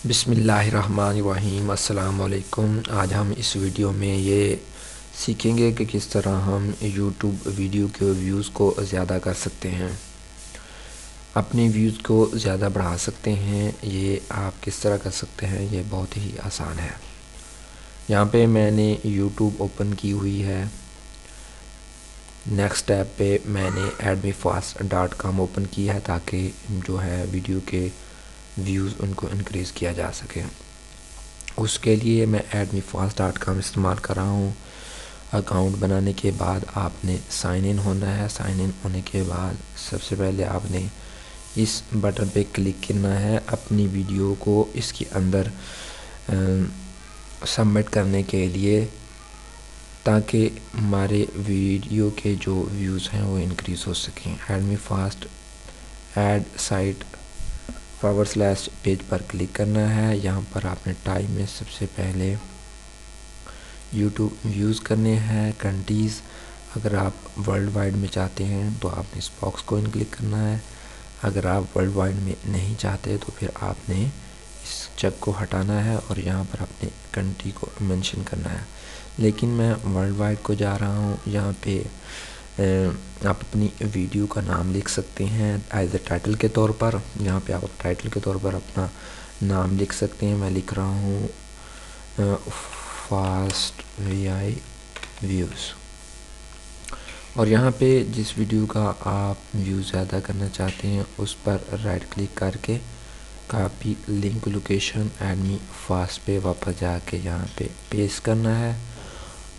بسم اللہ الرحمن الرحیم۔ السلام علیکم۔ آج ہم اس ویڈیو میں یہ سیکھیں گے کہ کس طرح ہم یوٹیوب ویڈیو کے ویوز کو زیادہ کر سکتے ہیں، اپنے ویوز کو زیادہ بڑھا سکتے ہیں۔ یہ آپ کس طرح کر سکتے ہیں، یہ بہت ہی آسان ہے۔ یہاں پہ میں نے یوٹیوب اوپن کی ہوئی ہے۔ نیکسٹ ٹیب پہ میں نے admefast.com اوپن کیا ہے تاکہ جو ہے ویڈیو کے ویوز ان کو انکریز کیا جا سکے۔ اس کے لیے میں admefast.com استعمال کر رہا ہوں۔ اکاؤنٹ بنانے کے بعد آپ نے سائن ان ہونا ہے۔ سائن ان ہونے کے بعد سب سے پہلے آپ نے اس بٹن پہ کلک کرنا ہے اپنی ویڈیو کو اس کے اندر سبمٹ کرنے کے لیے، تاکہ ہمارے ویڈیو کے جو ویوز ہیں وہ انکریز ہو سکیں۔ admefast ایڈ سائٹ /پیج پر کلک کرنا ہے۔ یہاں پر آپ نے ٹائم میں سب سے پہلے یوٹیوب ویوز کرنے ہیں۔ کنٹریز اگر آپ ورلڈ وائڈ میں چاہتے ہیں تو آپ نے اس باکس کو کلک کرنا ہے۔ اگر آپ ورلڈ وائڈ میں نہیں چاہتے تو پھر آپ نے اس چیک کو ہٹانا ہے اور یہاں پر اپنے کنٹری کو مینشن کرنا ہے۔ لیکن میں ورلڈ وائڈ کو جا رہا ہوں۔ یہاں پہ آپ اپنی ویڈیو کا نام لکھ سکتے ہیں ایز اے ٹائٹل کے طور پر۔ یہاں پہ آپ ٹائٹل کے طور پر اپنا نام لکھ سکتے ہیں۔ میں لکھ رہا ہوں فاسٹ VI ویوز، اور یہاں پہ جس ویڈیو کا آپ ویوز زیادہ کرنا چاہتے ہیں اس پر رائٹ کلک کر کے کاپی لنک لوکیشن admefast پہ واپس جا کے یہاں پہ پیسٹ کرنا ہے۔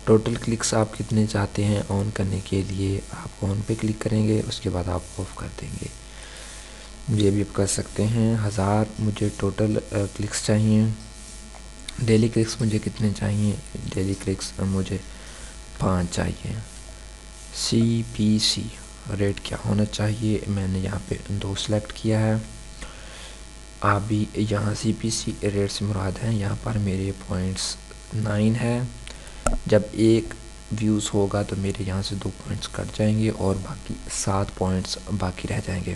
ٹوٹل کلکس آپ کتنے چاہتے ہیں آن کرنے کے لیے، آپ آن پہ کلک کریں گے، اس کے بعد آپ آف کر دیں گے۔ یہ بھی آپ کر سکتے ہیں۔ 1000 مجھے ٹوٹل کلکس چاہیے۔ ڈیلی کلکس مجھے کتنے چاہیے؟ ڈیلی کلکس مجھے 5 چاہیے۔ CPC ریٹ کیا ہونا چاہیے؟ میں نے یہاں پہ 2 سلیکٹ کیا ہے۔ آپ بھی یہاں CPC ریٹ سے مراد ہیں، یہاں پر میرے پوائنٹس 9 ہے۔ جب 1 ویوز ہوگا تو میرے یہاں سے 2 پوائنٹس کٹ جائیں گے اور باقی 7 پوائنٹس باقی رہ جائیں گے۔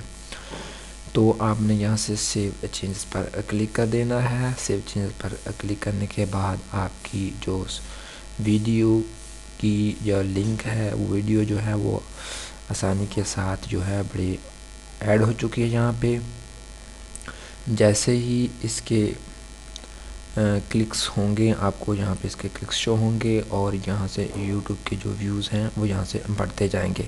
تو آپ نے یہاں سے سیو چینجز پر کلک کر دینا ہے۔ سیو چینجز پر کلک کرنے کے بعد آپ کی جو ویڈیو کی جو لنک ہے، وہ ویڈیو جو ہے وہ آسانی کے ساتھ جو ہے بڑی ایڈ ہو چکی ہے یہاں پہ۔ جیسے ہی اس کے کلکس ہوں گے آپ کو یہاں پہ اس کے کلکس شو ہوں گے، اور یہاں سے یوٹیوب کے جو ویوز ہیں وہ یہاں سے بڑھتے جائیں گے۔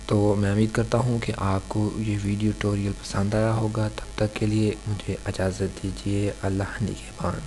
تو میں امید کرتا ہوں کہ آپ کو یہ ویڈیو ٹیوٹوریل پسند آیا ہوگا۔ تب تک کے لیے مجھے اجازت دیجیے۔ اللہ نگہبان۔